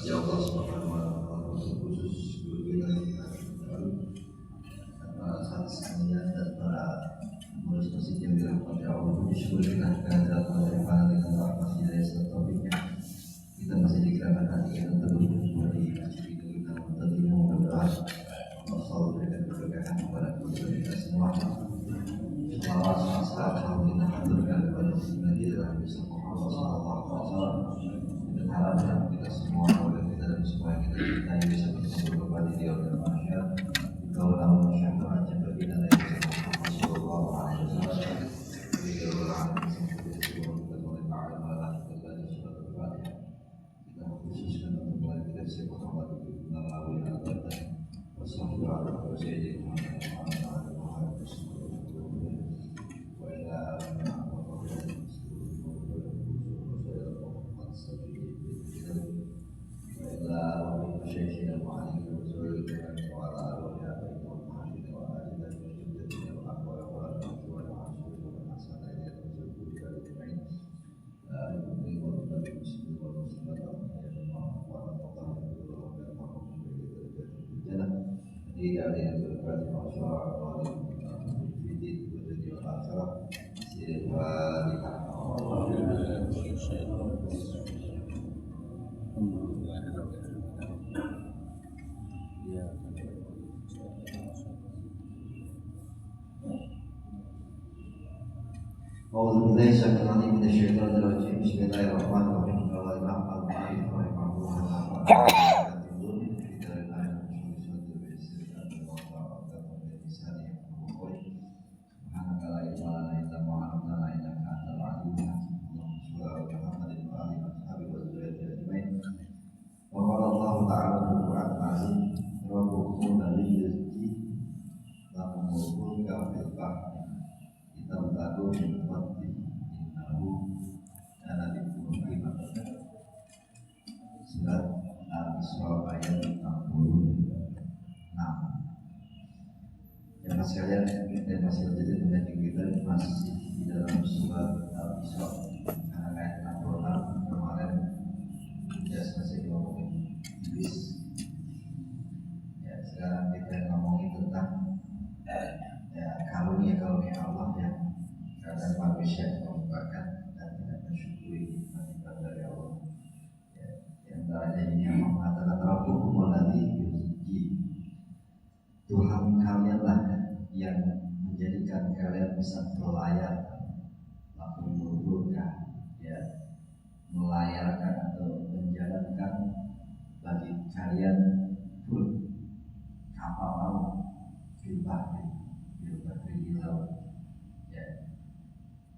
kasih Allah Subhanahu wa taala khusus guru kita atas sekalian dan para pengurus masjid yang dirahmati Allah. Bersyukur kita kehadirat Allah yang mana dengan rahmat hidayah serta taufiknya kita masih dikirakan hati yang teguh di masjid itu kita menerima mudah-mudahan Allah selalu berikan keberkahan kepada kita semua. Selawat salam kita haturkan kepada Nabi Muhammad sallallahu alaihi wasallam dan harapan kita semua keluarga kita dan semua yang kita cintai bisa bertemu kembali di akhir masyarakat di kaulah masyarakat yang berbeda dari Muhammad sallallahu alaihi wasallam di kaulah kita khususkan untuk keluarga kita semua Muhammad melalui al-Qur'an wassalamualaikum warahmatullahi wabarakatuh. Sekalian kita masih berjadi dengan kita masih di dalam surat Al-Isra karena ayat 66 kemarin just masih ngomongin iblis. Ya sekarang kita ngomongin tentang karunia Allah yang kadang manusia melupakan dan tidak mensyukuri nikmat dari Allah. Ya, yang antaranya ini yang mengatakan Rabbukum alladzi yuzji, Tuhan kalianlah yang menjadikan kalian bisa berlayar, memulurkan, ya, melayarkan atau menjalankan bagi kalian pun kapal laut di laut, ya,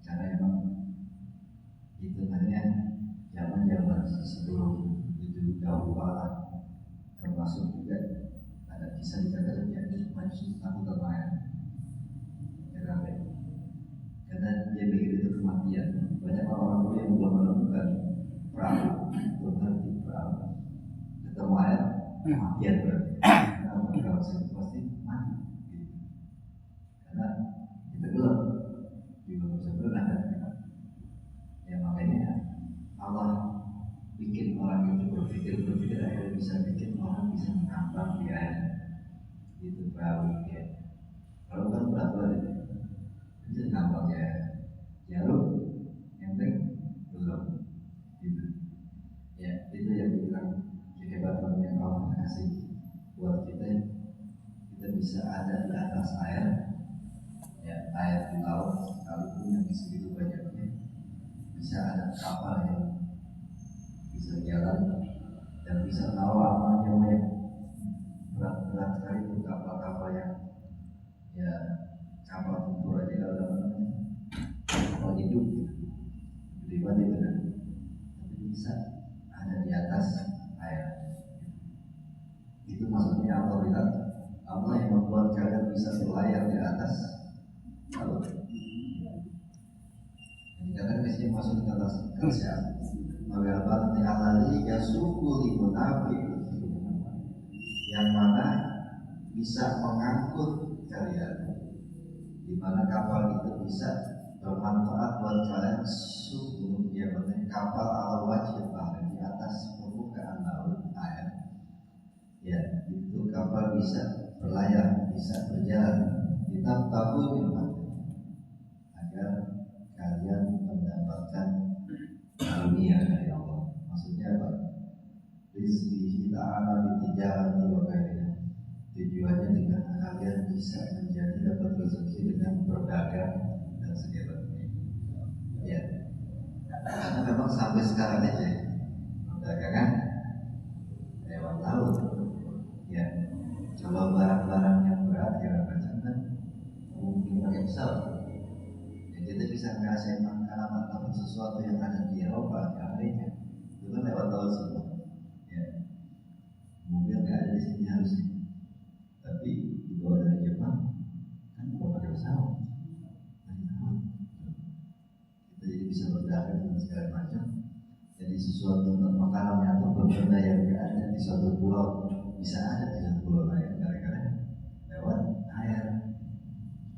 karena memang itu hanya zaman sebelum itu dahulu kala, termasuk juga ada kisah dikatakan yaitu manusia takut terlayar. Karena dia pikir itu kematian. Banyak orang dulu yang belum menemukan perahu, belum tertib perahu, ketemu air, kematian berarti. Karena mereka pasti mati. Karena kita gelap, juga bisa berenang kan. Ya makanya Allah bikin orang itu berpikir akhirnya bisa bikin orang bisa mengambang di air. Itu perahu ya. Perahu kan berat banget. Itu nampaknya jarum enteng belum gitu ya, itu yang dibilang kehebatan yang Allah kasih buat kita bisa ada di atas air, ya, air di laut sekalipun yang segitu banyaknya bisa ada kapal yang bisa jalan dan bisa tawa amalnya yang berat sekali itu kapal-kapal yang ya kapal tempur aja kalau kapal hidup ribet itu kan, tapi bisa ada di atas air. Itu maksudnya Allah bilang Allah yang membuat kalian bisa berlayar di atas laut. Ini kata biasanya masuk ke atas kerja. Menggambar alali yasuku limunafi yang mana bisa mengangkut kalian, di mana kapal itu bisa bermanfaat buat kalian suku, ya, kapal ala wajib bahkan di atas permukaan laut bisa berlayar, bisa berjalan. Kita tahu agar kalian mendapatkan karunia dari Allah. Maksudnya apa? Rizki ta'ala bitijarati wa ghairiha. Tujuannya dengan kalian bisa menjadi dapat rezeki dengan berdagang dan sebagainya. Ya, karena memang sampai sekarang aja perdagangan lewat laut. Ya, kalau barang-barang yang berat ya macam kan mungkin pakai pesawat. Ya, kita bisa ngerasain makanan atau sesuatu yang ada di Eropa, di Amerika, itu kan lewat laut semua. Ya, mobil nggak ada di sini harusnya. Tapi dibawa dari Jepang kan bukan pakai pesawat, dari laut. Kita jadi bisa berdagang dan segala macam. Jadi sesuatu makanan atau benda yang ada di suatu pulau bisa ada di suatu pulau lain gara-gara lewat air.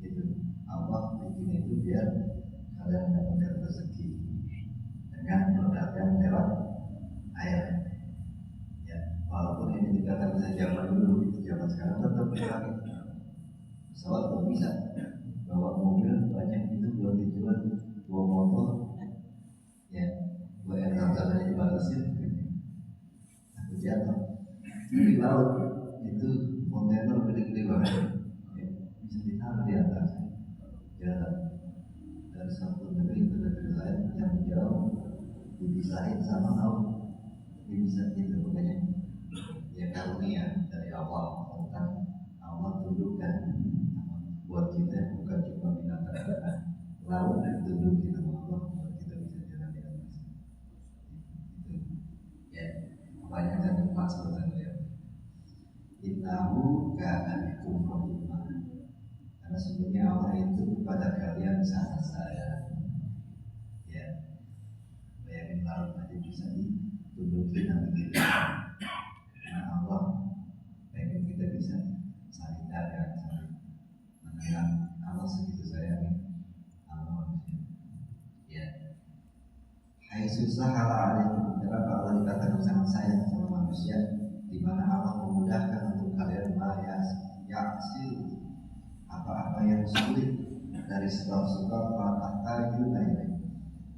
Gitu. Allah bikin itu biar kalian mendapatkan rezeki dengan berdagang lewat air. Ya, walaupun ini dikatakan bisa zaman dulu, zaman sekarang tetap dipakai. Pesawat belum bisa, bawa mobil banyak itu buat dijual, bawa motor, ya, buat air tanah dibatasin, aku jatuh. Di laut itu kontainer gede-gede banget, ya, bisa ditaruh di atas jalan dari satu negeri ke negeri lain yang jauh, dipisahin sama laut, bisa gitu makanya. Ya karunia dari Allah tentang Allah tundukkan buat kita bukan cuma binatang laut ditundukin sama Allah buat kita bisa jalan di atas. Itu ya banyak yang tempat sebenarnya. Innahu kana bikum rahimah. Karena sebenarnya Allah itu kepada kalian sangat sayang. Ya, bayangin laut aja bisa ditundukin sama kita. Nah Allah pengen kita bisa saling dagang, saling mengenal Allah segitu sayangnya Allah manusia. Ya, hai susah alaikum, kenapa Allah dikatakan sangat sayang sama manusia, di mana Allah memudahkan untuk kalian yaksir apa-apa yang sulit dari sebab-sebab patah ini.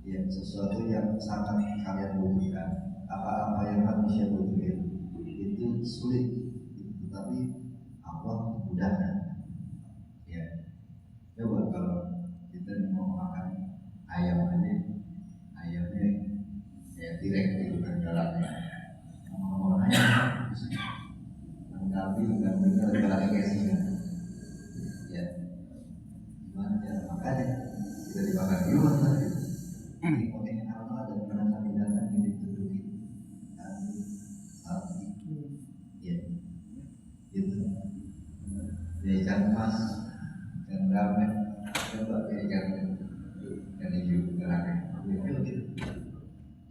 Ya, sesuatu yang sangat kalian butuhkan, apa-apa yang manusia butuhin itu sulit, tetapi Allah mudahkan. Ya, coba kalau kita mau makan ayam aja, ayamnya ya direct itu kan galaknya. Ngomong ayam, kambing kan mereka galaknya kayak sini. Ya, gimana cara makannya? Kita dimakan di luar tadi. Ini konten Allah dan binatang-binatang yang ditunjukin. Sapi, ya, itu. Ya ikan emas, ikan ramen, coba ke ikan hiu, ikan ramen, gitu.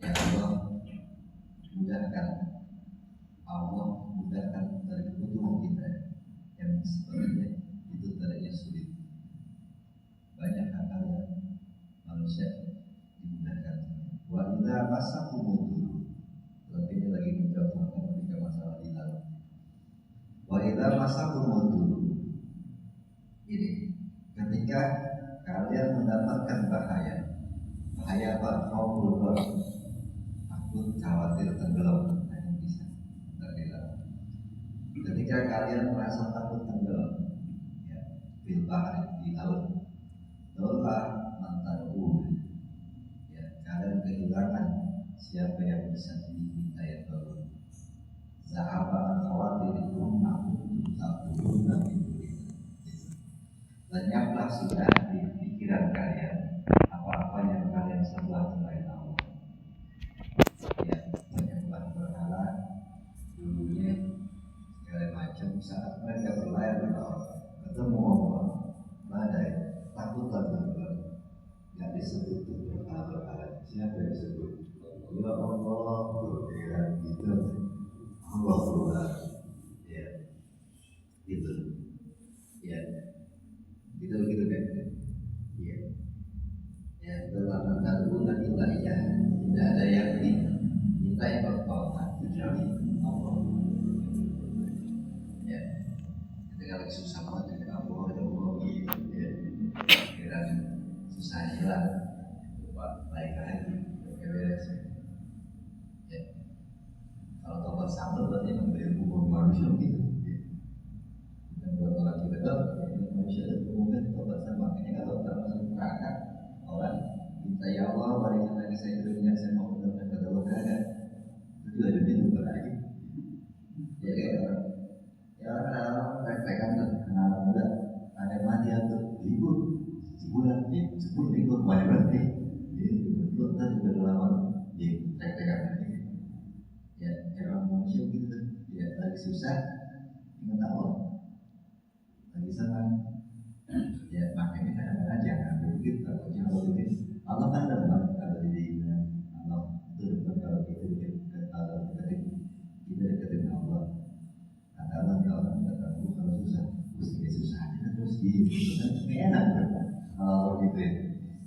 Ya Allah mudahkan dari kebutuhan kita yang sebenarnya itu tadinya sulit. Banyak hal yang manusia dimudahkan. Wa idza masakumudul, tapi ini lagi mencontohkan ketika masalah di laut. Wa idza masakumudul, ini ketika kalian mendapatkan bahaya apa? Kau takut, khawatir tenggelam, hanya bisa tenggelam. Ketika kalian merasa takut tenggelam, ya, bil bahri, di laut, dolah mantaru, ya, kalian kehilangan siapa yang bisa dimintai tolong. Zahaba khawatirikum aku takutun nabi. Lenyaplah sudah di pikiran kalian apa-apa yang kalian sembah selain Allah. Ya, menyembah berhala dulunya segala macam. Saat mereka berlayar ketemu Allah, badai, takutlah tenggelam. Nggak disebut tuh berhala. Siapa yang disebut? Ya Allah, berpikiran gitu. Allah Tuhan. Ya, gitu. Ya. Gitu kan? Iya. Ya, dalam tadu nanti ya, tidak ada yang diminta yang bertolak kecuali Allah. Ya, susah banget ya Allah gitu ya. Kira susah hilang, lupa baik lagi, beres. Ya. Kalau tobat sabar berarti memberi hukum manusia gitu. Ya. Dan buat orang kita tahu, manusia itu umumnya tobat sabar. Makanya kalau termasuk neraka orang minta ya Allah berikan lagi saya dunia, saya mau mendapat kata Allah kagak. Itu ada pintu lagi. Ya kayak orang, ya orang reflekan tuh, anak muda ada kematian tuh libur sebulan, sebulan libur banyak berarti. Jadi libur kan juga lama, ya reflekan lagi. Ya orang manusia gitu, ya lagi susah, ingat Allah, lagi senang. Ya makanya kadang-kadang jangan begitu, takutnya kalau begitu Allah kan depan kalau dirinya Allah itu depan kalau kita dekat Allah kita deketin Allah. Kata Allah kalau kita tahu kalau susah mesti susah aja terus gitu kan kayak enak kan kalau gitu ya.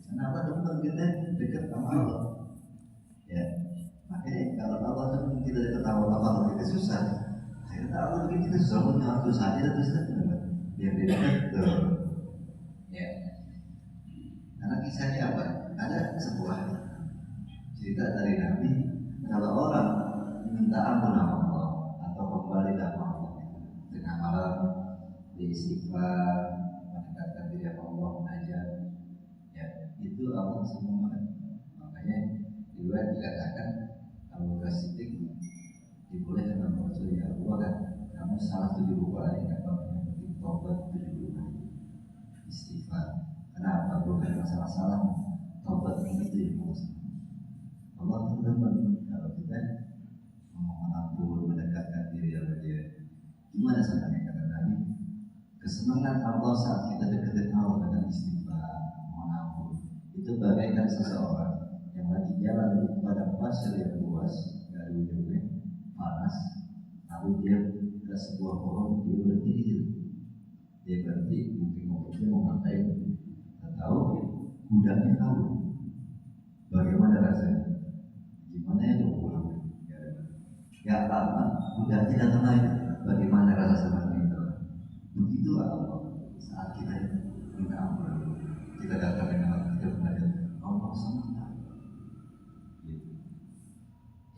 Karena Allah depan kita dekat sama Allah. Ya makanya kalau Allah depan kita dekat sama Allah kalau kita susah, saya kata Allah bikin kita susah punya susah aja terus kan biar dia dekat. Ya karena kisahnya apa? Ada sebuah cerita dari Nabi kalau orang minta ampun sama Allah atau kembali sama Allah tengah malam beristighfar mendekatkan diri sama Allah mengajar, ya itu Allah semua. Makanya riwayat dikatakan Abu Bakar Siddiq dibolehkan sama Rasul ya Allah kan kamu salah 70 kali nggak apa-apa, yang penting tobat 70 kali istighfar. Kenapa? Bukan masalah-salah tobat itu yang harus Allah itu demen kalau kita memohon ampun, mendekatkan diri sama Dia. Gimana sebenarnya kata Nabi? Kesenangan Allah saat kita deketin Allah dengan istighfar, mohon ampun, itu bagaikan seseorang yang lagi jalan di padang pasir yang luas, nggak ada ujungnya, panas, lalu dia ke sebuah pohon, dia berhenti. Dia berhenti, mungkin dia mau ngapain? Tahu kudanya tahu bagaimana rasanya, gimana ya mau pulang ya lama kudanya datang lagi, bagaimana rasa senangnya itu. Begitulah Allah saat kita minta ampun, kita datang dengan hati kita belajar Allah senang gitu.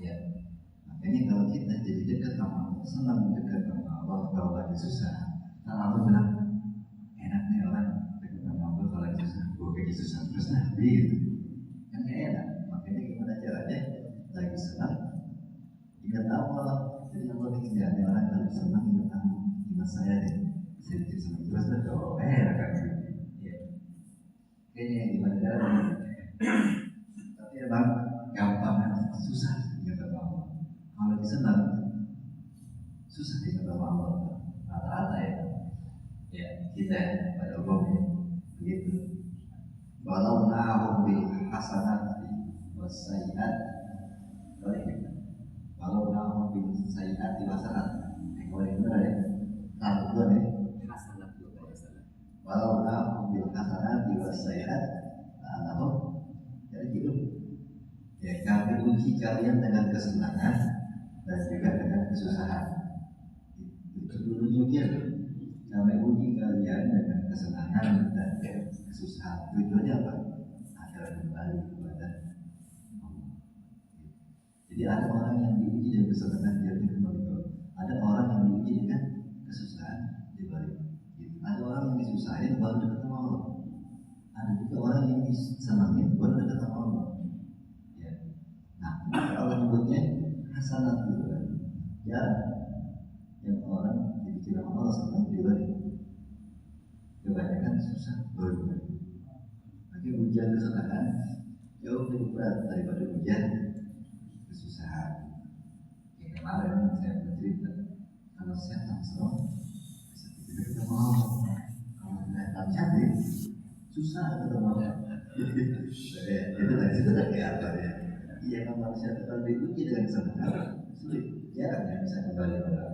Ya makanya kalau kita jadi dekat sama Allah, senang dekat sama Allah, kalau lagi susah Allah bilang enaknya orang kalau susah, gue kayak susah terus nanti gitu. Kan gak enak. Makanya gimana caranya? Lagi senang ingat Allah. Jadi Allah bikin jalan orang kalau senang ingat Allah. Ingat saya deh, saya bikin senang terus dan kalau enak kan gitu. Ya. Kayaknya gimana caranya? Tapi emang gampang kan? Susah ingat Allah. Kalau lagi senang susah ingat Allah. Rata-rata ya. Ya kita pada umumnya begitu. Walau nahum bil hasanati wasaiat, walau nahum bil sayyiati wasanat. Kalau ini benar ya, satu dua nih. Hasanat juga hasanat. Walau nahum bil hasanati wasaiat, nahum. Jadi gitu. Ya kami uji kalian dengan kesenangan dan juga dengan kesusahan. Itu dulu ujian. Kami uji kalian dengan kesenangan dan kesusahan. Tujuannya apa? Agar kembali kepada Allah. Jadi ada orang yang diuji dengan kesenangan dia kembali ke Allah. Ada orang yang diuji dengan kesusahan dia balik. Ada orang yang disusahin baru dekat sama Allah. Ada juga orang yang disenangin baru dekat sama Allah. Ya. Nah, Allah menyebutnya hasanat juga. Ya, yang orang dibikin sama Allah senang dia balik. Kebanyakan susah baru. Tapi ujian kesenangan jauh lebih berat daripada ujian kesusahan. Yang kemarin saya bercerita, kalau setan serong, kita mau kalau setan cantik, susah ketemu. Itu lagi sudah kayak apa ya? Iya kalau setan diuji dengan kesenangan, sulit. Jarang yang bisa kembali pada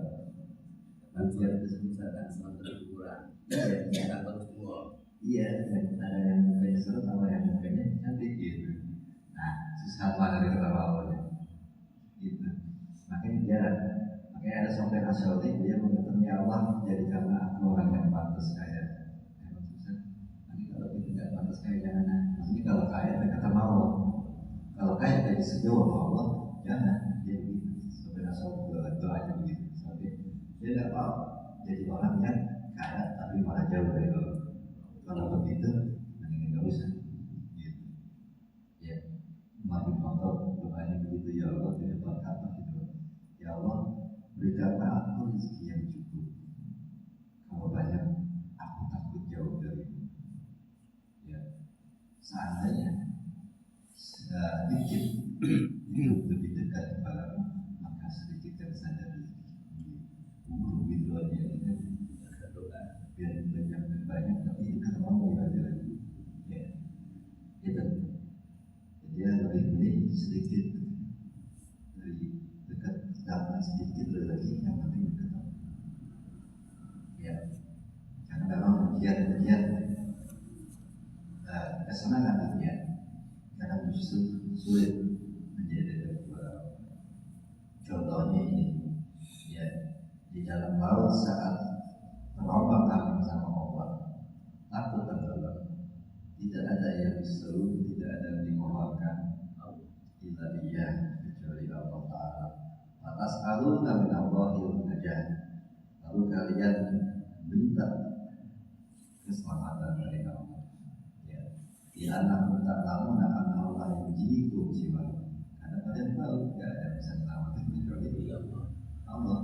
ujian kesusahan selalu berkurang. Iya, kan bagus semua. Iya, ada yang mukanya serem, ada yang mukanya cantik gitu. Nah, susah mana kita tahu awalnya. Gitu. Makanya jarang. Makanya ada sampai Asy'ari dia mengatakan ya Allah jadikanlah aku orang yang pantas kaya. Maksudnya nanti kalau kita tidak pantas kaya jangan. Maksudnya kalau kaya kata mau. Kalau kaya jadi sejauh sama Allah jangan. Dia begitu sampai Asy'ari doanya begitu. Sampai dia tidak mau jadi orang yang kaya tapi malah jauh dari Allah. Kalau begitu mendingan nggak usah. Gitu. Ya, maju contoh doanya begitu ya Allah di depan kata gitu. Ya Allah berikanlah aku rezeki yang cukup. Kalau banyak aku takut jauh darimu. Ya, seandainya sedikit itu lebih dekat kepadamu, maka sedikitkan saja rezeki. Umur gitu aja itu doa biar banyak tapi itu kan mau aja. Ya, itu. Dia lebih milih sedikit dari dekat dapat sedikit rezeki yang penting dekat. Ya, karena memang ujian kesenangan ujian karena justru sulit menjadi contohnya ini ya di dalam laut saat terombang kami sama Allah takut tenggelam tidak ada yang diseru tidak ada yang dimohonkan illa dia kecuali Allah Ta'ala atas alun min Allahil najah lalu kalian minta keselamatan dari Allah ya di anak tak lama akan Allah yang jiku jiwa karena kalian tahu tidak ada yang bisa selamatkan kecuali Allah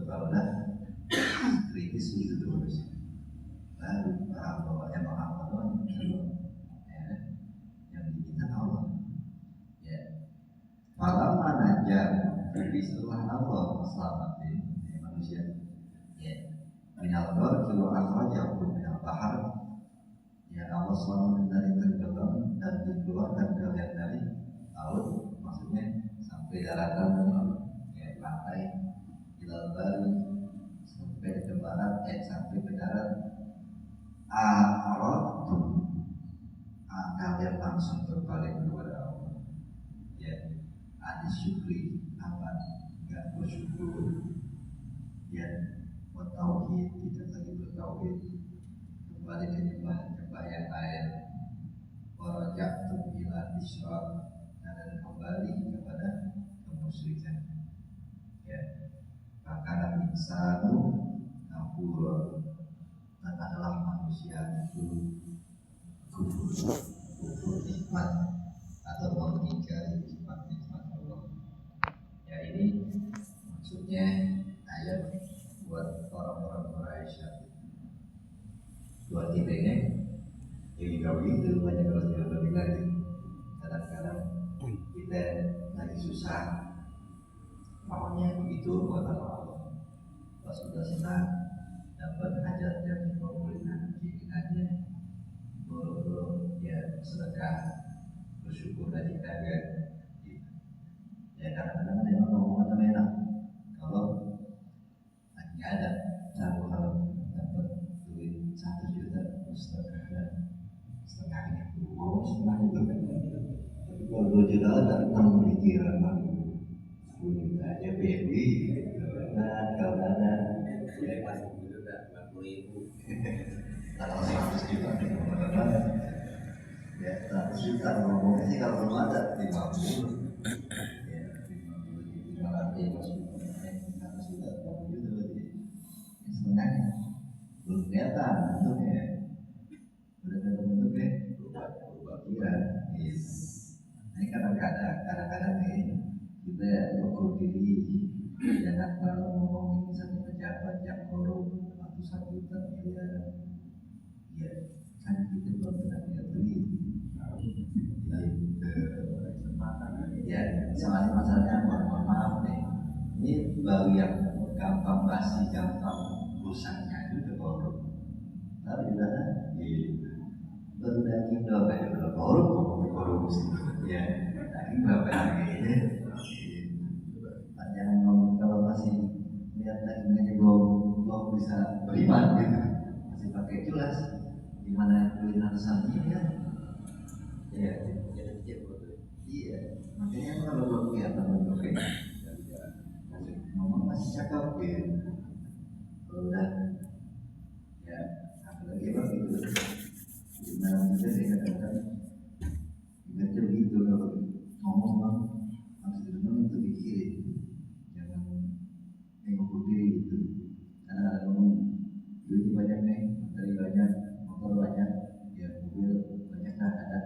kalau dah kritis begitu terus lalu paham bahwa yang maha Allah yang diminta Allah ya malam mana aja tapi setelah Allah selamatin manusia ya minal barqi wa akhrajahu minal bahar ya Allah selamatin dari tenggelam dan dikeluarkan kalian dari laut maksudnya sampai daratan ya pantai ilal bari sampai ke barat sampai ke darat akhrajahu kalian langsung berbalik kepada Allah ya syukri apa enggak bersyukur ya bertauhid tidak lagi bertauhid kembali ke nyembah yang lain waraja'tum ila isyrak dan kembali kepada kemusyrikan ya maka insanu kafur dan adalah manusia itu kufur nikmat atau mengingkari nikmat Allah ya ini maksudnya ayat buat orang-orang Quraisy buat kita ini jadi kalau itu banyak kalau tidak lebih lagi kadang-kadang kita lagi susah maunya begitu buat Allah pas sudah senang dapat hajat yang dikabulkan keinginannya buru-buru ya sedekah bersyukur dan kita ya kadang-kadang memang ngomong atau enak kalau lagi ada tahu kalau dapat duit 1 juta setengahnya mau setengah itu kan tapi kalau 2 juta ada pemikiran 10 juta aja baby nah kalau ada ya masih 10 juta 50.000 kalau 100 juta ya 100 juta ngomongnya sih kalau belum ada 50 ya 50 juta 50 juta berarti setengahnya belum kelihatan bentuknya udah kelihatan bentuknya berubah ini kadang-kadang nih kita ukur diri jangan kalau ngomongin satu pejabat yang korup ratusan juta miliar ya kan kita belum pernah punya duit ya sama masalahnya mohon maaf nih ini baru yang gampang basi gampang rusaknya itu udah korup tapi udah baru daging doang aja udah korup ngomongin korupsi ya daging berapa lagi jangan ngomong kalau masih lihat dagingnya belum bisa beriman gitu masih pakai jelas gimana kuliner santinya ya iya makanya kalau belum kelihatan bentuknya ngomong masih gitu. Kalau udah ya apalagi apa gitu. Gimana kita sih kadang-kadang ingatnya begitu kalau ngomong bang harus benar itu dikirim, jangan nengok diri gitu. Karena ada ngomong duit banyak nih, materi banyak, motor banyak, ya mobil banyak lah ada.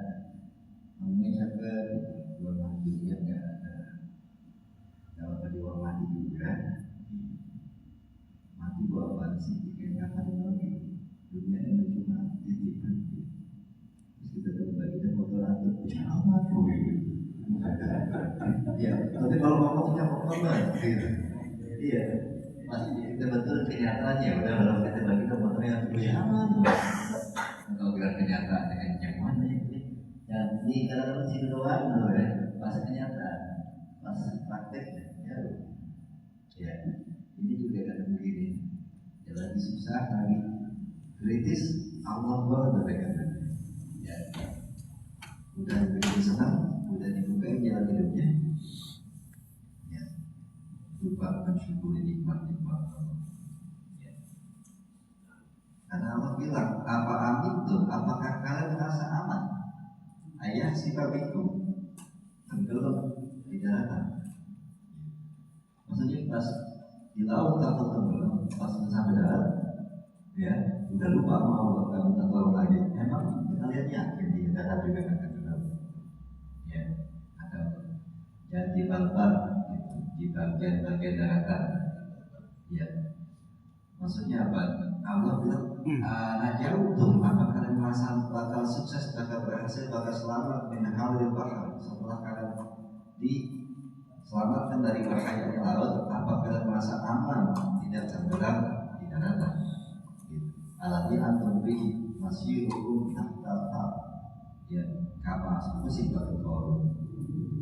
Ngomongnya cakep, belum mati ya nggak ada. Kalau tadi orang mati juga, mati buat apa sih? Kayak nggak ada lagi. Dunia ini cuma titipan. Terus kita berbagi dan motor atau apa tuh? Ya, tapi kalau ngomongnya motor gitu. Iya, masih kita betul kenyataannya. Udah kalau kita bagi ke motornya tuh ya tuh. Kalau bilang kenyataan dengan yang mana ini? Ya, di dalam sini doang loh ya. Pas kenyataan, pas prakteknya ya. Ya, ini juga kan begini. Ya lagi susah lagi kritis, Allah berdekat. Ya, udah bikin senang, udah dibukain jalan hidupnya. Ya, lupa mensyukuri nikmat-nikmat Allah. Ya. Karena Allah bilang, apa amin tuh? Apakah kalian merasa aman? Ayah si babiku tenggelam di daratan. Maksudnya pas di laut takut tenggelam, pas sampai darat, ya udah lupa mau Allah minta tolong lagi. Emang kalian yakin di darat juga akan tenggelam? Ya, atau jadi balbar gitu, di bagian-bagian daratan. Ya, maksudnya apa? Allah bilang, jauh tuh, apa kalian merasa bakal sukses, bakal berhasil, bakal selamat min hawlil bahar setelah kalian diselamatkan dari bahayanya laut, apa kalian merasa aman tidak tenggelam di daratan? Alati antum bihi masyirukum tahta ya kapal musibah korun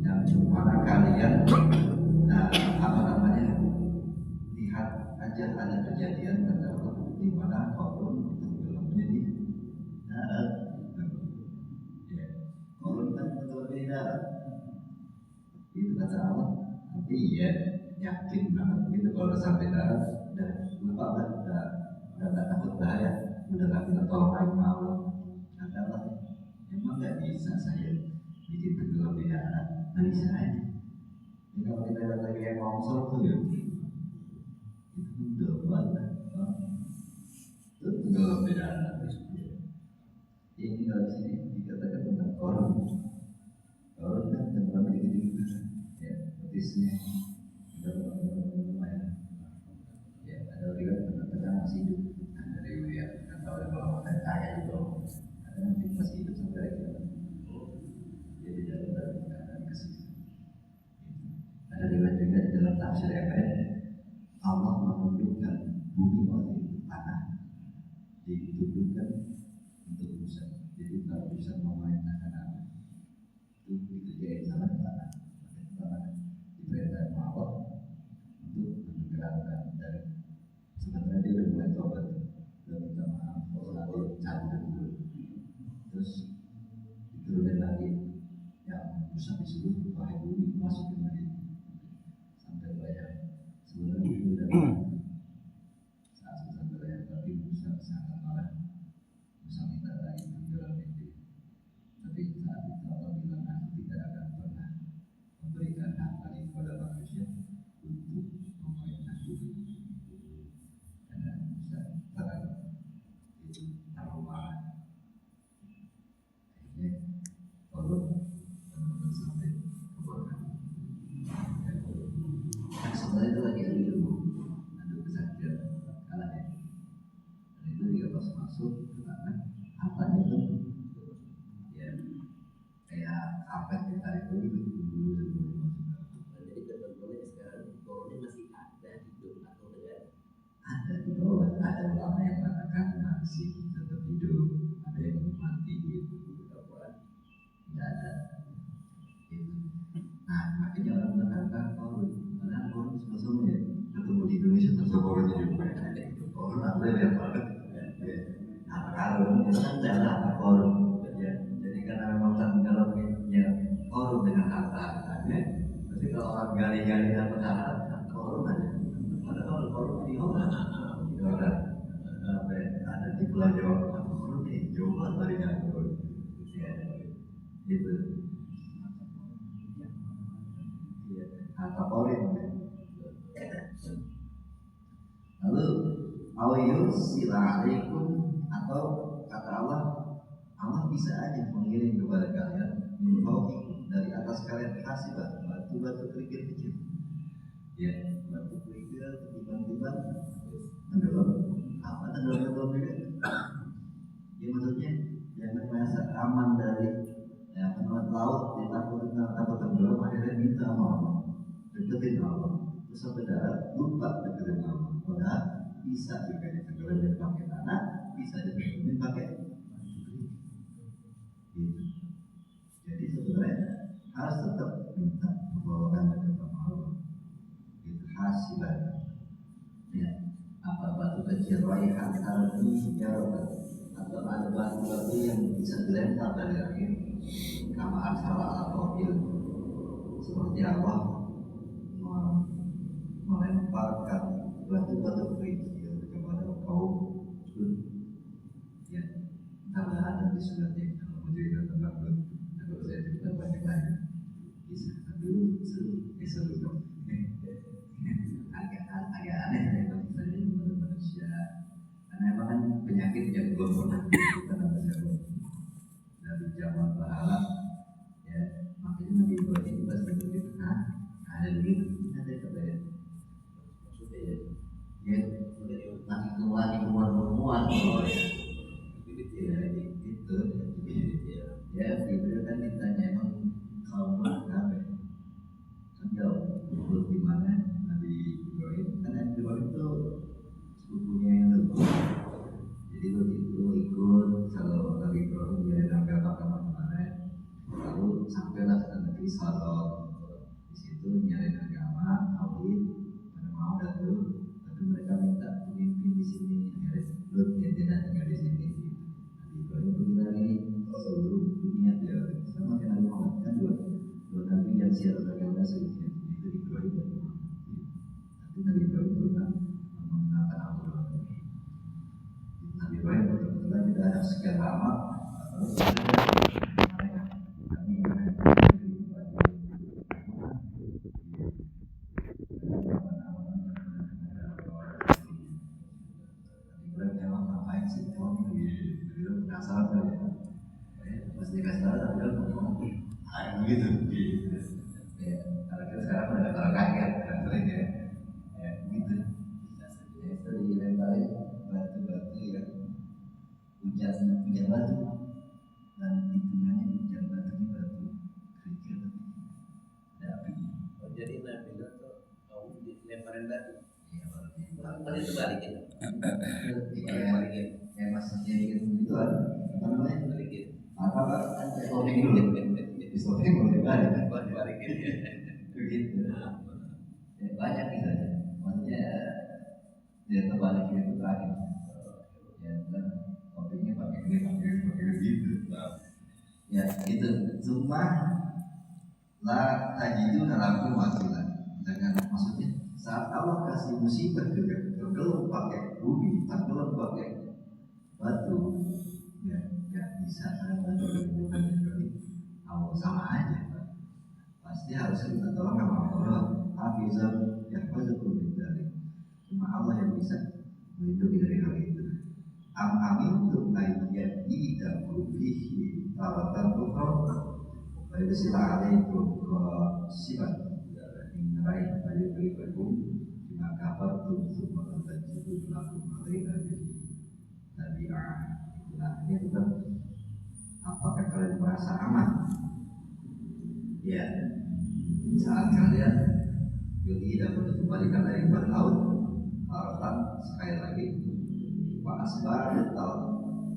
yang mana kalian apa namanya lihat aja ada kejadian di mana korun tenggelam menjadi darat. Ya, korun kan betul di darat. Itu kata Allah. Tapi ya yakin banget gitu kalau sampai darat dan lupa udah nggak takut bahaya, udah nggak minta tolong lagi sama Allah. Adalah emang nggak bisa saya bikin tenggelam di darat, nggak bisa aja. Jadi kalau kita lihat lagi yang longsor tuh ya itu udah banget, itu tenggelam di darat. Ini kalau di sini dikatakan tentang korun kan tenggelam dikit-dikit, ya petisnya lumayan. Ya ada juga teman-teman masih hidup. Ya, kalau kalau saya tanya itu, ada nanti masih hidup sampai kita, jadi dalam keadaan kesini. Ada riwayat juga di dalam tafsir yang lain, Allah menundukkan bumi waktu itu tanah, ditundukkan untuk Musa. Jadi kalau Musa memerintahkan apa, itu dikerjain sama tanah, diperintahkan Allah untuk menggerakkan dari sebenarnya dia udah mulai tobat. Minta maaf kalau lalu cantik dulu, terus diturunin lagi yang pusat disuruh wahai bumi masukin lagi sampai bayar. Sebenarnya itu udah saat sampai bayar, tapi pusat sangat marah. Pusat minta lagi tenggelam itu, tapi saat itu Allah bilang aku tidak akan pernah memberikan hak lagi kepada manusia untuk memerintah bumi. Karena pusat terang terlalu marah. Akhirnya kalau sampai kebakaran, sebenarnya itu lagi ilmu, ada kesaktian kalah ya. Dan itu juga pas masuk ke tanah, apanya tuh ya kayak karpet ditarik dulu dulu sebelum masuk. Jadi teman-teman sekarang korunnya masih ada hidup atau tidak? Ada di bawah, ada ulama yang mengatakan masih tetap hidup, ada yang mati gitu, nggak ada gitu. Nah makanya orang berkata korun, karena korun sebetulnya ketemu di Indonesia terus korun juga. Korun apa ya banget? Apa karun? Itu kan tidak apa korun. Jadi karena memang tenggelamnya korun dengan harta, tapi kalau orang gali-gali dapat harta, korun aja. Padahal korun gitu. Iya, ataporin. Lalu awiyus sila alaikum, atau kata Allah, Allah bisa aja mengirim kepada kalian dari atas kalian hasibat, batu-batu kerikil kecil. Ya, batu kerikil tiba-tiba tenggelam. Apa tenggelam juga? Ya maksudnya jangan merasa aman dari penuh laut, takut tenggelam, akhirnya minta sama Allah, deketin Allah, terus sampai darat lupa deketin Allah. Padahal bisa juga ditenggelam pakai tanah, bisa ditenggelam pakai gitu. Jadi sebenarnya harus tetap minta pertolongan dari Allah. Itu hasilan. Ya, apa batu kecil raihan arti sejarah, atau ada batu-batu yang bisa dilempar dari langit, kama arsala al-qabil, seperti Allah melemparkan batu-batu kerikil kepada kaum Hud. Ya, karena ada di surat yang kalau mencerita tentang Hud, kalau saya cerita banyak-banyak bisa dulu seru dong. Agak aneh ya bagi saya kepada manusia, karena emang kan penyakit yang belum pernah kita dapat dari zaman bahala, ya makanya Nabi Ibrahim pas begitu ada begitu, ada kata ya maksudnya ya lagi keluar di perempuan ya itu ya Ibrahim kan ditanya emang kaum berapa kan jauh di mana Nabi Ibrahim, karena Ibrahim itu sepupunya yang lebih, jadi begitu ikut kalau Nabi Ibrahim dia ngambil agama kemarin, lalu sampailah ke negeri Sodom. Di situ nyari agama tauhid, pada mau datu, tapi mereka minta pemimpin di sini, akhirnya Lut dia tidak tinggal di sini. Nabi Ibrahim pergi lagi seluruh dunia dia sama dengan Nabi Muhammad, kan dua nabi yang siar agama sedunia itu Ibrahim dan Muhammad. Tapi Nabi Ibrahim pernah mengenalkan Al-Quran. Nabi Ibrahim betul-betul tidak ada sekian lama. Begitu, ya, kalau kita sekarang ada orang kaget, sering ya, begitu. Ya, itu dilemparin batu-batu yang hujan batu, dan hitungannya hujan batunya batu kerikil tapi ada api. Oh, jadi Nabi Lot tuh mau dilemparin batu. Iya, Apa itu balikin? Balikin. Ya maksudnya itu apa namanya? Balikin. Apa stopping dulu? Stopping boleh dibalik. Buat balikin ya. Begitu. Ya, banyak misalnya. Maksudnya dia terbalikin itu terakhir. Ya, dan stoppingnya pakai gitu. Ya, itu cuma la tajidu dalamku wakilan. Dengan maksudnya saat Allah kasih musibah juga tenggelam pakai bumi, tenggelam pakai batu, ya nggak bisa ada batu yang bukan dari Allah, sama aja. Pasti harus kita tolong sama Allah. Hafizan yang betul dari cuma Allah yang bisa melindungi dari hal itu. Amin untuk ayat tidak fihi tawatan ukhra. Baik silahaikum sifat raih bayu beribakum bima kafartum summa tajidu lakum alaina bihi tabi'ah. Nah, ini tetap apakah kalian merasa aman? Ya, saat kalian Yudi dapat dikembalikan dari laut, lautan sekali lagi Pak Asbar tahun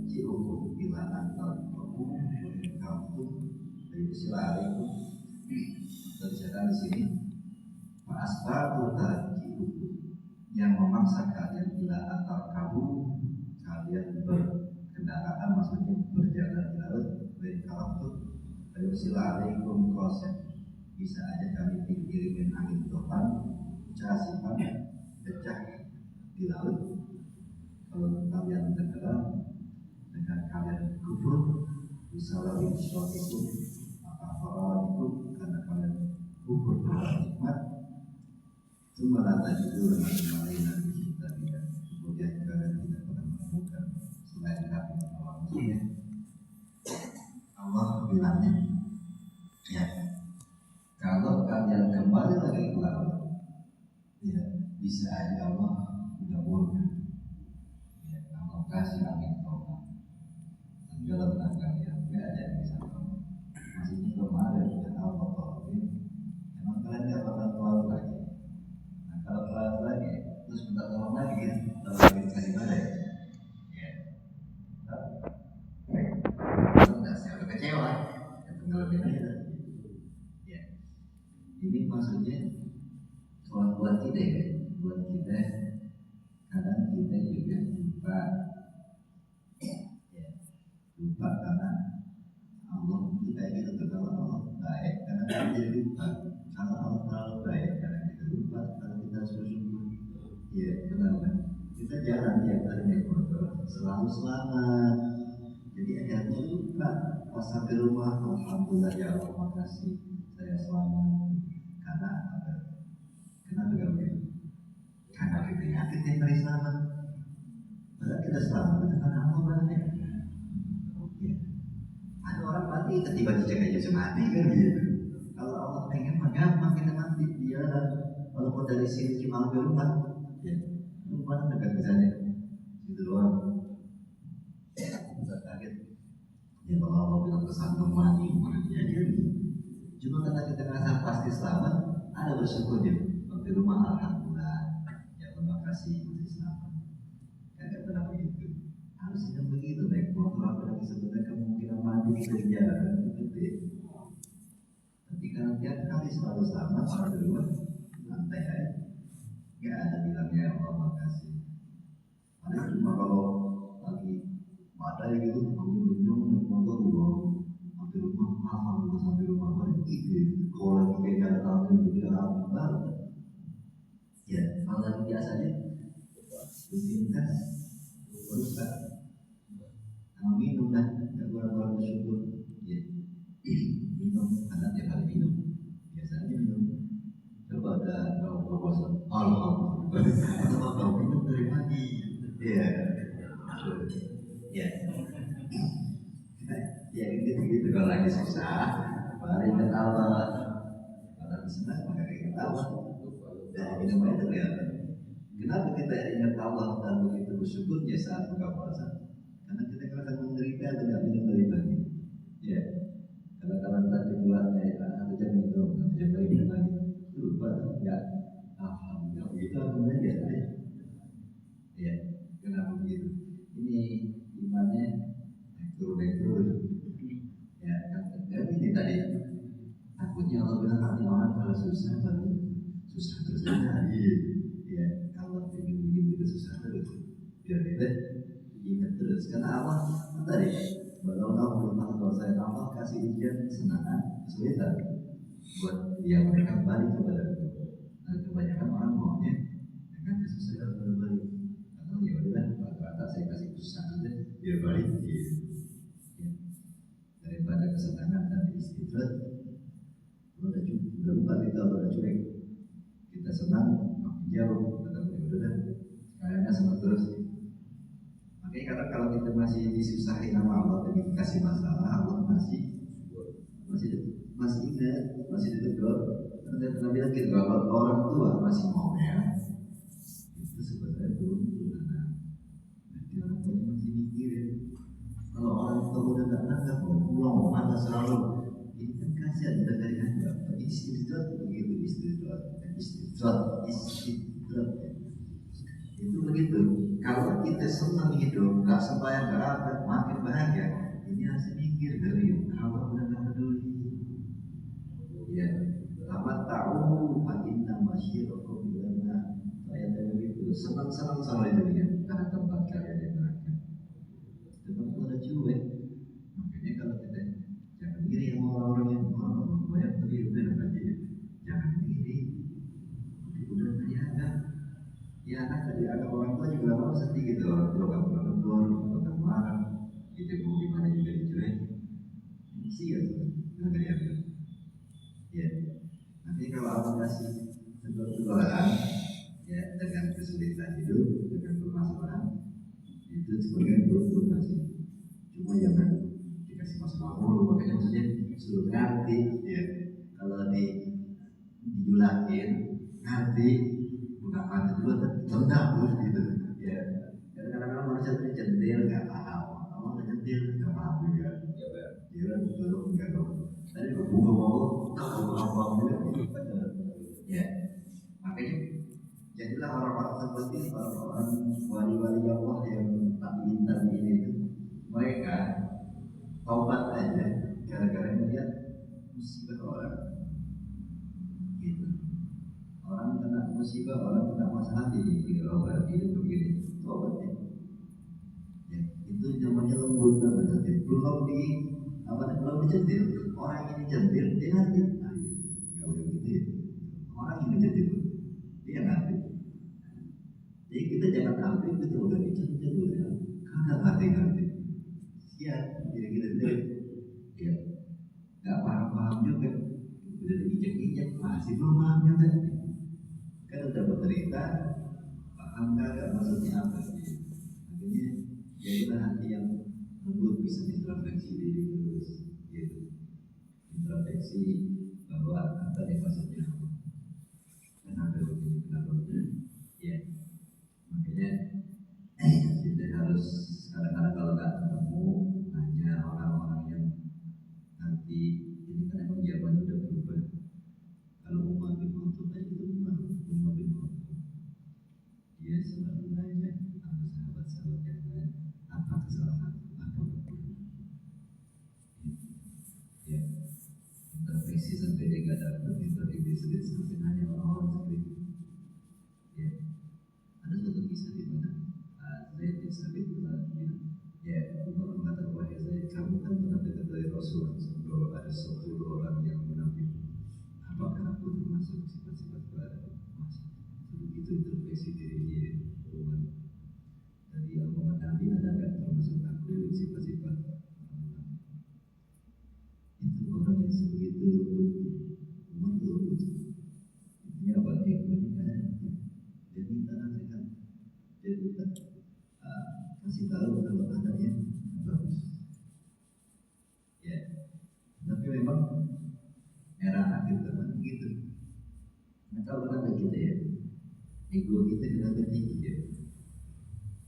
Cihukum bila antar kamu dari silahaikum. Terjadi di sini Pak Asbar Cihukum yang memaksa kalian bila antar kamu kalian berkendaraan, maksudnya berjalan di laut, dari kamu dari silahaikum kosek. Bisa aja kami dikirimin angin topan, casipan, pecah di laut. Kalau kalian tenggelam dengan kalian kufur, bisa lebih suatu itu karena kalian kufur terhadap nikmat, cuma tadi itu lain dari kita tidak. Kemudian kalian tidak pernah menemukan selain kami Allah. Maksudnya Allah bilangnya, ya kalau kalian kembali lagi ke laut, ya bisa aja Allah udah murka. Ya, Allah kasih angin topan, tenggelam kalian, nggak ada yang bisa tolong. Masih kemarin dan Allah tolongin, emang kalian nggak bakal keluar lagi. Nah kalau keluar lagi, terus minta tolong lagi kan, tolong lagi kasih badai. Ya, kalau nggak saya udah kecewa, ya tenggelamin aja. Ya, ini maksudnya buat kita ya, buat kita kadang kita juga lupa, ya, lupa karena Allah itu kayak gitu tuh. Kalau Allah baik, kadang kita jadi lupa. Kalau Allah terlalu baik, kadang kita lupa. Kalau kita harus bersyukur, ya benar kan? Kita jalan tiap hari naik motor, selalu selamat. Jadi akhirnya lupa. Pas sampai rumah, alhamdulillah ya Allah, makasih saya selamat. Karena apa? Kenapa gak begitu? Karena kita yakin kita hari selamat. Padahal kita selamat itu karena Allah banyak. Ya. Ada orang mati ketiba dicek aja mati kan gitu. Kalau Allah pengen mah gampang kita mati. Dia walaupun dari sini cuma ke rumah, ya rumah dekat misalnya itu doang. Bisa kaget. Ya kalau Allah bilang kesandung mati, ya jadi. Cuma karena kita merasa pasti selamat, ada bersyukur dia. Di rumah alhamdulillah, ya terima kasih masih selamat. Kagak pernah begitu. Harusnya begitu. Naik motor apalagi sebenarnya kemungkinan mati kita di jalan itu gede. Tapi karena tiap kali selalu selamat, di rumah santai aja. Gak ada bilangnya Allah makasih. Ada cuma kalau lagi badai gitu, kunjung naik motor sampai rumah, alhamdulillah sampai rumah balik gitu. Kalau lagi kayak jalan angin jadi alhamdulillah. Ya, kalau lagi biasanya rutinitas rusak. Kalau minum dah, nggak kurang-kurang bersyukur. Ya, minum, karena tiap hari minum. Biasanya minum. Coba ada kalau bosan, alhamdulillah. Atau kalau minum dari pagi. Ya, ya, ya gitu. Kalau lagi susah, baru ingat Allah. Kalau lagi senang, maka ingat Allah. Dan minum itu kelihatan. Kenapa kita ingat Allah dan begitu bersyukur ya saat buka puasa? Karena kita akan menderita dan tidak minum dari pagi. Ya, kalau tadi buat satu jam minum, 1 jam lagi minum lagi, itu lupa tuh ya. Alhamdulillah begitu alhamdulillah biasa ya. Ya, kenapa begitu? Ini imannya naik turun. Ya, kan ini tadi takutnya Allah bilang nanti orang kalau susah baru susah terus lagi. Ya, kalau ingin begitu susah terus, biar kita ingat terus. Karena Allah tadi, kalau tahu belum kalau saya tambah kasih ujian kesenangan, kesulitan buat dia mereka balik kepada aku. Nah, kebanyakan orang maunya dengan kesusahan berbalik. Karena ya udah, rata-rata saya kasih kesusahan aja, biar balik gitu. Ya. Daripada kesenangan dan istirahat, udah lupa kita udah cuek. Kita senang, makin jauh, atau udah kayaknya senang terus. Makanya kadang kalau kita masih disusahin sama Allah dan dikasih masalah, Allah masih ingat, masih ditegur. Dan pernah bilang gitu, kalau orang tua masih mau ya, itu sebenarnya belum anak. Jadi orang tuanya masih mikirin. Kalau orang tua udah nggak nanggap, mau pulang, mau mana selalu, ini kan kasihan udah dari anggap. Tapi istirahat begitu, istirahat. Itu begitu. Kalau kita senang hidup, nggak sembahyang, nggak apa, makin bahagia. Ini harus mikir dari Allah udah nggak peduli. Ya, apa tahu pakinna masyirakum bilana. Saya tahu itu senang-senang sama dunia karena tempat kalian yang neraka. Tetap ada cuek. Makanya kalau kita jangan iri sama orang-orang yang banyak tapi udah aja. Jangan iri. Udah dianggap ya anak dianggap orang tua juga lama sedih gitu. Orang tua gak pernah tegur, gak pernah marah, kita mau gimana juga dicuek. Sih ya tuh. nggak diambil. Ya, nanti kalau Allah kasih seseorang ya dengan kesulitan hidup, dengan permasalahan itu sebagai beruntung masih. Cuma jangan dikasih masalah mulu, makanya maksudnya suruh ngerti ya. Kalau dijulakin ngerti bukan mati dulu tendang terus gitu ya. Kadang-kadang manusia itu centil nggak paham, Allah nggak centil nggak paham juga. Ya belum nggak tahu. Tadi buka mau apa ya. Makanya jadilah orang-orang seperti orang-orang wali-wali Allah yang tabiin itu, mereka taubat aja gara-gara melihat musibah orang gitu. Orang kena musibah, orang kena masalah jadi orang itu begini taubat ya. Itu namanya lembut banget. Belum dicentil, orang ini centil dia ngerti. Nah, ya udah gitu ya. Orang ini centil dia ngerti. Jadi kita jangan ambil kita udah dicentil udah kagak ngerti. Siap, jadi kita ya nggak paham juga, udah diinjek-injek masih belum paham juga. Kan udah bercerita, paham kagak maksudnya apa sih? Makanya jadilah hati yang lembut, bisa introspeksi diri terus, gitu. Introspeksi bahwa apa yang maksudnya apa? Kenapa begini? Kenapa begini? Ya, makanya kita harus kadang-kadang kalau nggak ketemu nanya orang-orang yang nanti ini kan emang zamannya udah berubah. Kalau Umar bin Khattab aja itu Umar bin Khattab, dia selalu nanya sama sahabat-sahabat yang lain apa kesalahan, apa kekurangan. Ya, intervensi sampai dia nggak dapat, intervensi sampai nanya orang-orang seperti itu. Ya, ada satu kisah di mana Zaid bin Sabit bilang, ya Umar mengatakan wahai Zaid, kamu kan pernah dengar dari Rasul bahwa ada 10 orang yang munafik. Apakah aku termasuk sifat-sifat baru? Begitu intervensi diri dia Umar. Dari omongan Nabi ada nggak termasuk aku sifat-sifat itu orang yang sebegitu Umar lembut. Ini apa hikmahnya kan? Dia minta nasihat, dia minta kasih tahu kalau ada yang bagus. Ya, tapi memang era akhir zaman begitu. Nah kalau ada kita ya, ego kita kenapa tinggi ya?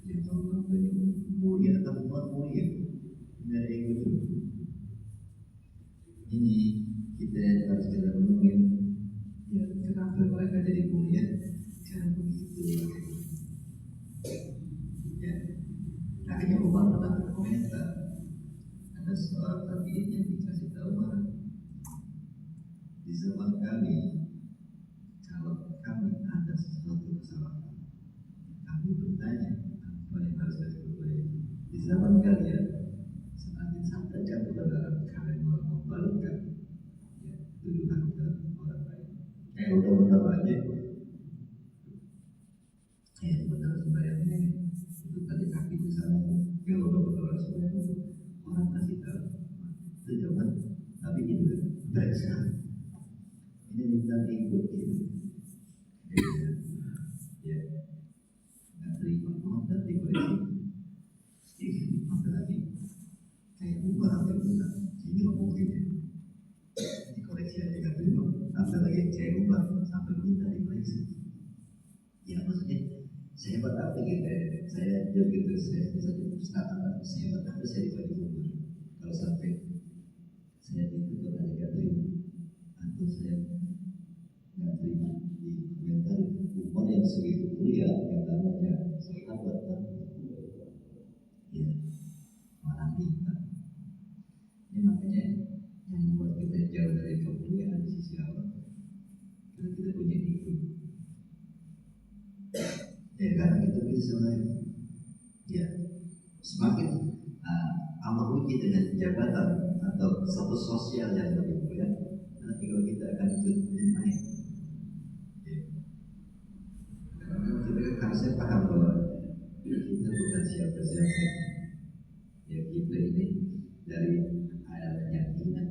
Yang orang banyak mulia atau bukan mulia, tidak ego itu. Ini kita harus kita renungin. Ya, kenapa mereka jadi mulia? Karena begitu. Ya, akhirnya Umar pernah berkomentar. Ada seorang tabiin yang dikasih tahu Umar, di zaman kami, kalau kami ada sesuatu kesalahan, kami bertanya apa yang harus kami perbaiki. Di zaman kalian, semakin sampaikan kepada kalian malah membalikkan ya, tuduhan ke orang lain. Udah benar aja, benar sembahyang ini, itu tadi kaki di sana, udah benar sembahyang itu, orang kasih tahu, itu zaman tapi itu baik sekali. Ini kita ikut gitu. Ya, nggak terima dan dikoreksi. Apa lagi? Kayak ubah apa enggak? Ini ngomong gitu. Dikoreksi aja nggak terima. Apa lagi? Kayak ubah sampai minta dikoreksi. Ya maksudnya saya buat apa gitu? Saya gitu. Saya bisa diperstakan. Saya buat apa? Saya dibagi umur. Kalau sampai saya itu ada nggak terima atau saya nggak terima di komentar umur yang segitu mulia yang namanya sahabat kan ya malah minta. Ini makanya yang membuat kita jauh dari kemuliaan di sisi Allah karena kita punya ego ya, karena kita bisa ya semakin Allah uji dengan jabatan atau satu sosial yang lebih mulia, nanti kalau kita akan ikut naik. Kita harusnya paham bahwa kita bukan siapa-siapa. Ya kita ini dari ayat yang ingat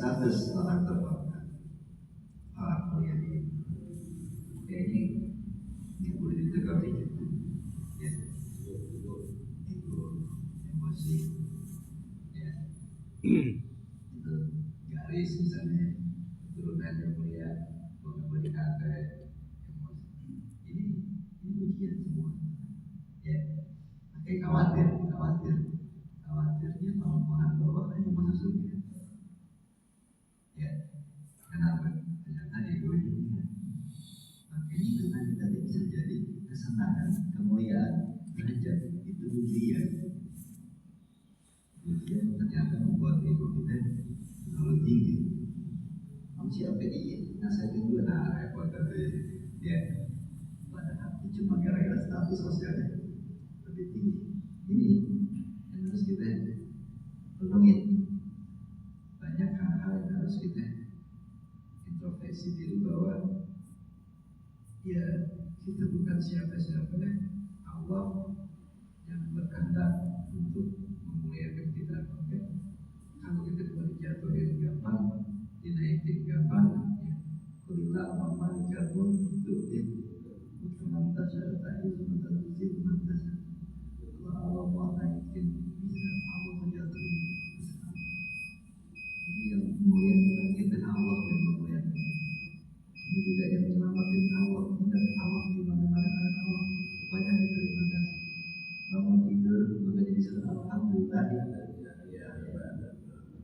status orang terhormat, orang mulia di kayaknya ini boleh ditegur dikit, ya, itu emosi, ya, itu garis misalnya turunan yang mulia, mengemudi kata, emosi, ini ujian semua, ya, makanya khawatirnya orang bawah hanya masuk surga. Ya, kenapa? Ternyata egonya. Makanya itu kan tadi bisa jadi kesenangan, kemuliaan, derajat itu ujian. Ujian ternyata membuat ego kita terlalu tinggi. Manusia PDI nasihatin gue, nah repot tapi ya. Padahal itu cuma gara-gara status sosialnya lebih tinggi. Ini yang harus kita penuhin. Banyak hal-hal yang harus kita introspeksi diri bahwa ya kita bukan siapa-siapa, Allah yang berkehendak untuk memuliakan kita. Oke? Kalau kita cuma dijatuhin gampang, dinaikin gampang, ya kulillah mama jatuh itu mantas tadi sebentar itu mantas. Kalau Allah mau naikin bisa, Allah menjatuhin bisa. Jadi yang mulia bukan kita, Allah yang memuliakan. Ini juga yang menyelamatin Allah, dan Allah di mana-mana ada Allah. Banyak terima kasih. Bangun tidur maka jadi surah alhamdulillah.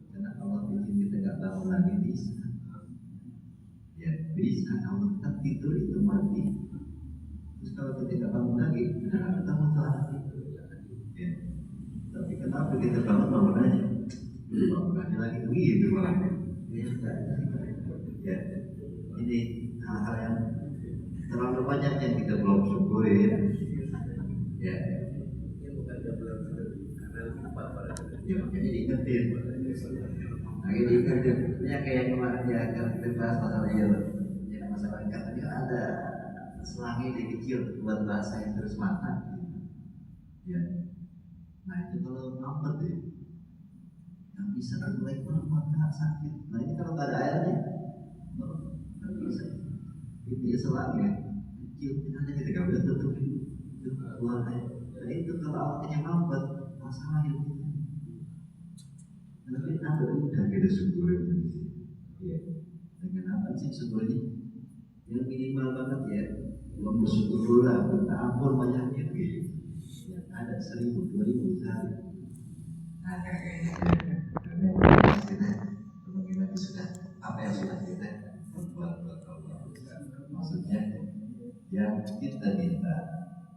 Karena Allah bikin kita nggak bangun lagi bisa. Ya bisa, Allah tetap tidur itu mati. Terus kalau kita nggak bangun lagi, kenapa kita muncul lagi? Ya. Tapi kenapa kita bangun aja? Bangun aja lagi begitu malah. Ya, ini hal-hal yang terlalu banyak yang kita belum syukuri. Ya, Ini bukan dia belum karena lupa pada ya makanya diingetin. Lagi diingetin. Ini kayak kemarin ya kan kita bahas masalah ya masalah katanya ada selangi di kecil buat bahasa yang terus matang. Ya, nah itu kalau mampet ya, yang bisa mulai mata sakit. Nah ini kalau nggak ada airnya, nggak bisa. Ini selangi kecil, hanya kita nggak bisa tutup itu keluarnya. Nah itu kalau awalnya mampet, masalah itu. Tapi ada udah kita syukurin di sini. Ya, dengan apa sih syukurnya? Yang minimal banget ya, belum bersyukur dulu lah, minta ampun banyaknya gitu. Ya, ada 1000, 2000 sehari. Nah kayak karena bagaimana sudah apa yang sudah kita perbuat buat Allah. Maksudnya yang kita minta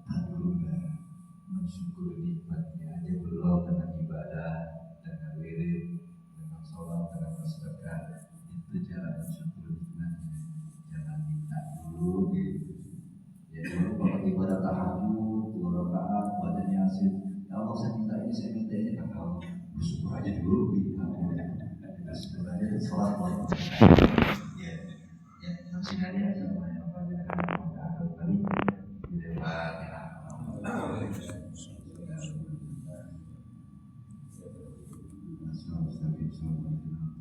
anugerah mensyukuri nikmatnya aja belum, dengan ibadah, dengan wirid, dengan sholat, dengan bersedekah, itu cara mensyukuri nikmatnya. Jangan minta dulu gitu. Ya dulu kalau ibadah tahajud 2 rakaat baca yasin, ya Allah saya minta ini kalau bersyukur aja dulu gitu. Bersyukur aja sholat lah. Ya, ya maksudnya sama yang pada tadi di depan ya. Assalamualaikum warahmatullahi wabarakatuh.